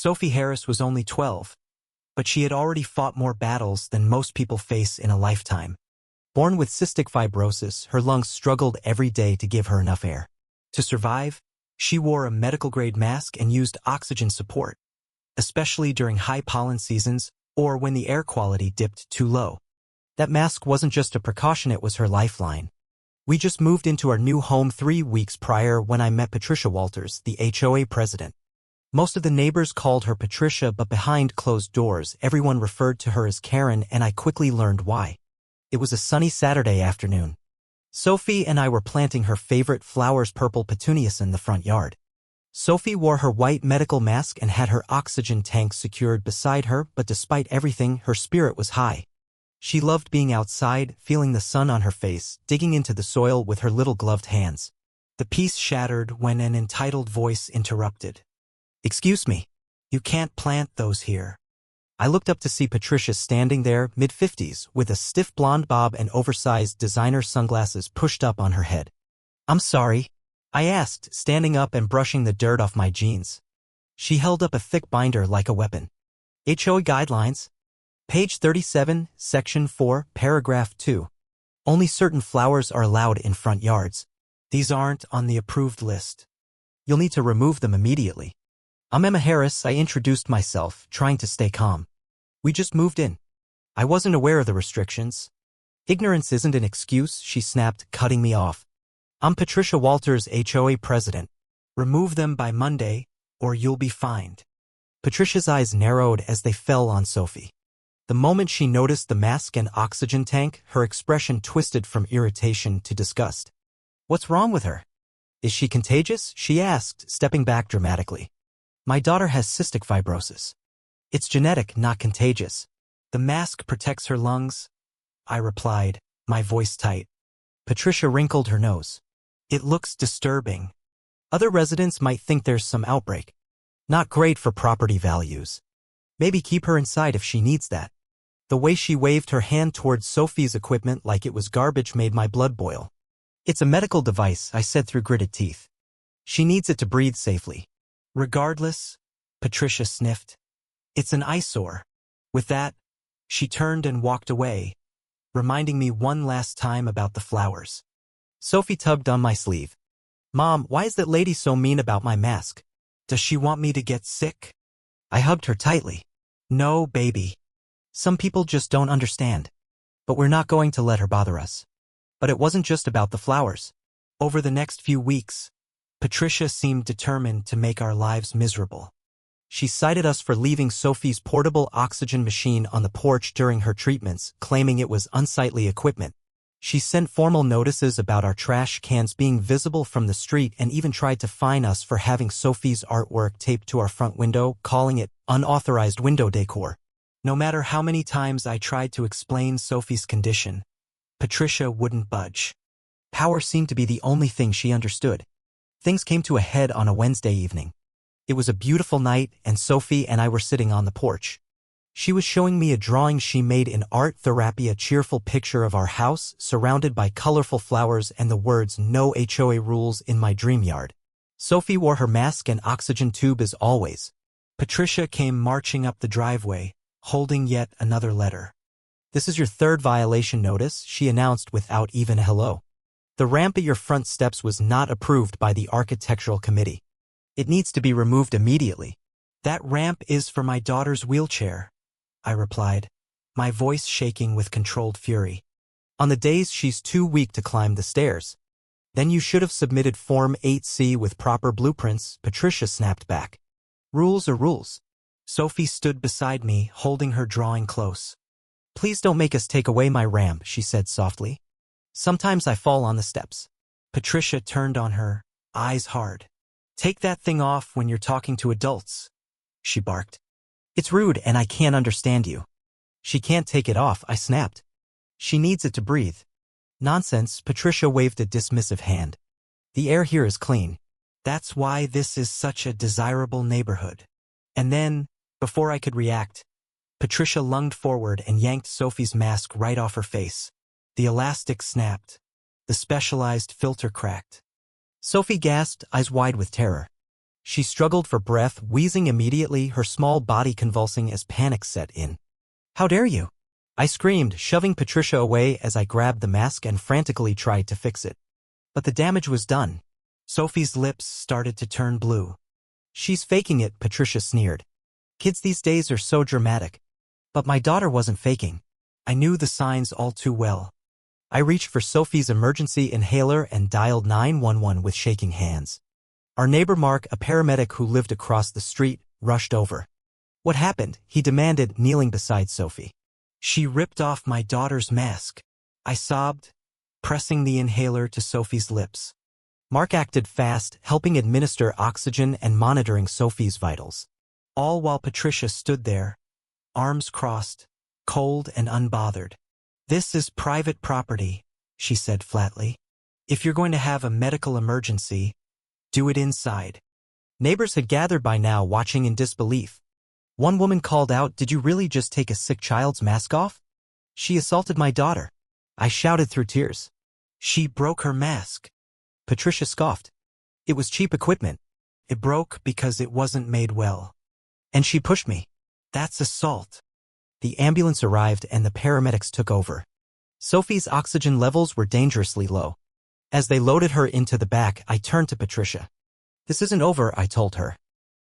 Sophie Harris was only 12, but she had already fought more battles than most people face in a lifetime. Born with cystic fibrosis, her lungs struggled every day to give her enough air. To survive, she wore a medical-grade mask and used oxygen support, especially during high pollen seasons or when the air quality dipped too low. That mask wasn't just a precaution, it was her lifeline. We just moved into our new home 3 weeks prior when I met Patricia Walters, the HOA president. Most of the neighbors called her Patricia, but behind closed doors, everyone referred to her as Karen, and I quickly learned why. It was a sunny Saturday afternoon. Sophie and I were planting her favorite flowers, purple petunias, in the front yard. Sophie wore her white medical mask and had her oxygen tank secured beside her, but despite everything, her spirit was high. She loved being outside, feeling the sun on her face, digging into the soil with her little gloved hands. The peace shattered when an entitled voice interrupted. "Excuse me, you can't plant those here." I looked up to see Patricia standing there, mid-50s, with a stiff blonde bob and oversized designer sunglasses pushed up on her head. "I'm sorry," I asked, standing up and brushing the dirt off my jeans. She held up a thick binder like a weapon. "HOA Guidelines. Page 37, Section 4, Paragraph 2. Only certain flowers are allowed in front yards. These aren't on the approved list. You'll need to remove them immediately." "I'm Emma Harris," I introduced myself, trying to stay calm. "We just moved in. I wasn't aware of the restrictions." "Ignorance isn't an excuse," she snapped, cutting me off. "I'm Patricia Walters, HOA president. Remove them by Monday, or you'll be fined." Patricia's eyes narrowed as they fell on Sophie. The moment she noticed the mask and oxygen tank, her expression twisted from irritation to disgust. "What's wrong with her? Is she contagious?" she asked, stepping back dramatically. "My daughter has cystic fibrosis. It's genetic, not contagious. The mask protects her lungs," I replied, my voice tight. Patricia wrinkled her nose. "It looks disturbing. Other residents might think there's some outbreak. Not great for property values. Maybe keep her inside if she needs that." The way she waved her hand towards Sophie's equipment like it was garbage made my blood boil. "It's a medical device," I said through gritted teeth. "She needs it to breathe safely." "Regardless," Patricia sniffed. "It's an eyesore." With that, she turned and walked away, reminding me one last time about the flowers. Sophie tugged on my sleeve. "Mom, why is that lady so mean about my mask? Does she want me to get sick?" I hugged her tightly. "No, baby. Some people just don't understand. But we're not going to let her bother us." But it wasn't just about the flowers. Over the next few weeks, Patricia seemed determined to make our lives miserable. She cited us for leaving Sophie's portable oxygen machine on the porch during her treatments, claiming it was unsightly equipment. She sent formal notices about our trash cans being visible from the street and even tried to fine us for having Sophie's artwork taped to our front window, calling it unauthorized window decor. No matter how many times I tried to explain Sophie's condition, Patricia wouldn't budge. Power seemed to be the only thing she understood. Things came to a head on a Wednesday evening. It was a beautiful night, and Sophie and I were sitting on the porch. She was showing me a drawing she made in art therapy, a cheerful picture of our house, surrounded by colorful flowers and the words "No HOA rules in my dream yard." Sophie wore her mask and oxygen tube as always. Patricia came marching up the driveway, holding yet another letter. "This is your third violation notice," she announced without even a hello. "The ramp at your front steps was not approved by the architectural committee. It needs to be removed immediately." "That ramp is for my daughter's wheelchair," I replied, my voice shaking with controlled fury. "On the days she's too weak to climb the stairs." "Then you should have submitted Form 8C with proper blueprints," Patricia snapped back. "Rules are rules." Sophie stood beside me, holding her drawing close. "Please don't make us take away my ramp," she said softly. "Sometimes I fall on the steps." Patricia turned on her, eyes hard. "Take that thing off when you're talking to adults," she barked. "It's rude and I can't understand you." "She can't take it off," I snapped. "She needs it to breathe." "Nonsense," Patricia waved a dismissive hand. "The air here is clean. That's why this is such a desirable neighborhood." And then, before I could react, Patricia lunged forward and yanked Sophie's mask right off her face. The elastic snapped. The specialized filter cracked. Sophie gasped, eyes wide with terror. She struggled for breath, wheezing immediately, her small body convulsing as panic set in. "How dare you?" I screamed, shoving Patricia away as I grabbed the mask and frantically tried to fix it. But the damage was done. Sophie's lips started to turn blue. "She's faking it," Patricia sneered. "Kids these days are so dramatic." But my daughter wasn't faking. I knew the signs all too well. I reached for Sophie's emergency inhaler and dialed 911 with shaking hands. Our neighbor Mark, a paramedic who lived across the street, rushed over. "What happened?" he demanded, kneeling beside Sophie. "She ripped off my daughter's mask," I sobbed, pressing the inhaler to Sophie's lips. Mark acted fast, helping administer oxygen and monitoring Sophie's vitals. All while Patricia stood there, arms crossed, cold and unbothered. "This is private property," she said flatly. "If you're going to have a medical emergency, do it inside." Neighbors had gathered by now, watching in disbelief. One woman called out, "Did you really just take a sick child's mask off?" "She assaulted my daughter," I shouted through tears. "She broke her mask." Patricia scoffed. "It was cheap equipment. It broke because it wasn't made well. And she pushed me. That's assault." The ambulance arrived and the paramedics took over. Sophie's oxygen levels were dangerously low. As they loaded her into the back, I turned to Patricia. "This isn't over," I told her.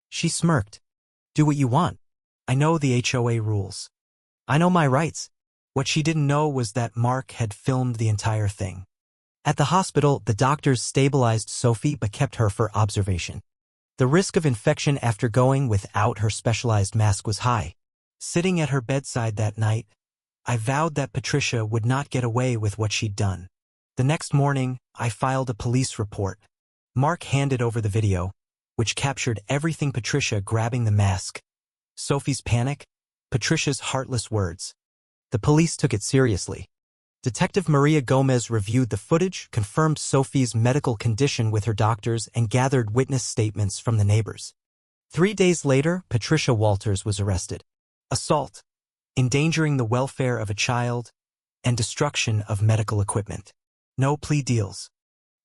She smirked. "Do what you want. I know the HOA rules. I know my rights." What she didn't know was that Mark had filmed the entire thing. At the hospital, the doctors stabilized Sophie but kept her for observation. The risk of infection after going without her specialized mask was high. Sitting at her bedside that night, I vowed that Patricia would not get away with what she'd done. The next morning, I filed a police report. Mark handed over the video, which captured everything: Patricia grabbing the mask, Sophie's panic, Patricia's heartless words. The police took it seriously. Detective Maria Gomez reviewed the footage, confirmed Sophie's medical condition with her doctors, and gathered witness statements from the neighbors. 3 days later, Patricia Walters was arrested. Assault, endangering the welfare of a child, and destruction of medical equipment. No plea deals.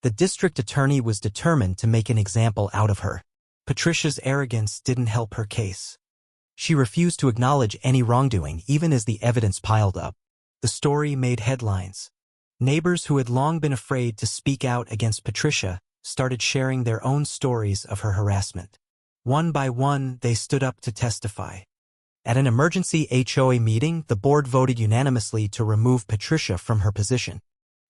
The district attorney was determined to make an example out of her. Patricia's arrogance didn't help her case. She refused to acknowledge any wrongdoing, even as the evidence piled up. The story made headlines. Neighbors who had long been afraid to speak out against Patricia started sharing their own stories of her harassment. One by one, they stood up to testify. At an emergency HOA meeting, the board voted unanimously to remove Patricia from her position.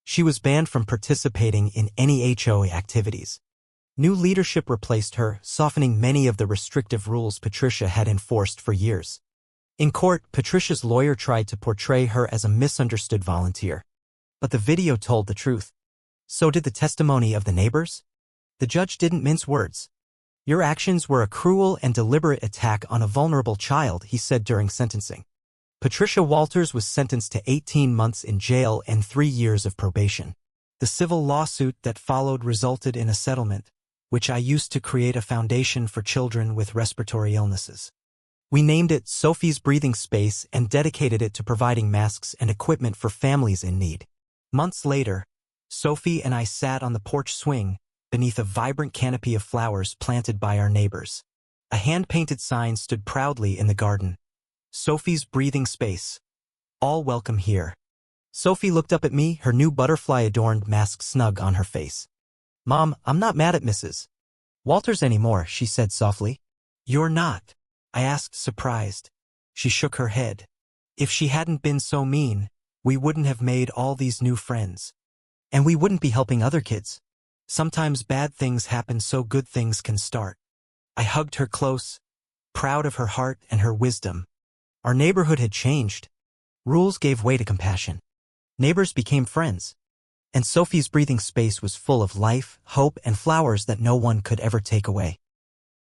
She was banned from participating in any HOA activities. New leadership replaced her, softening many of the restrictive rules Patricia had enforced for years. In court, Patricia's lawyer tried to portray her as a misunderstood volunteer. But the video told the truth. So did the testimony of the neighbors. The judge didn't mince words. "Your actions were a cruel and deliberate attack on a vulnerable child," he said during sentencing. Patricia Walters was sentenced to 18 months in jail and 3 years of probation. The civil lawsuit that followed resulted in a settlement, which I used to create a foundation for children with respiratory illnesses. We named it Sophie's Breathing Space and dedicated it to providing masks and equipment for families in need. Months later, Sophie and I sat on the porch swing beneath a vibrant canopy of flowers planted by our neighbors. A hand-painted sign stood proudly in the garden. "Sophie's Breathing Space. All welcome here." Sophie looked up at me, her new butterfly-adorned mask snug on her face. "Mom, I'm not mad at Mrs. Walters anymore," she said softly. "You're not?" I asked, surprised. She shook her head. "If she hadn't been so mean, we wouldn't have made all these new friends. And we wouldn't be helping other kids. Sometimes bad things happen so good things can start." I hugged her close, proud of her heart and her wisdom. Our neighborhood had changed. Rules gave way to compassion. Neighbors became friends. And Sophie's Breathing Space was full of life, hope, and flowers that no one could ever take away.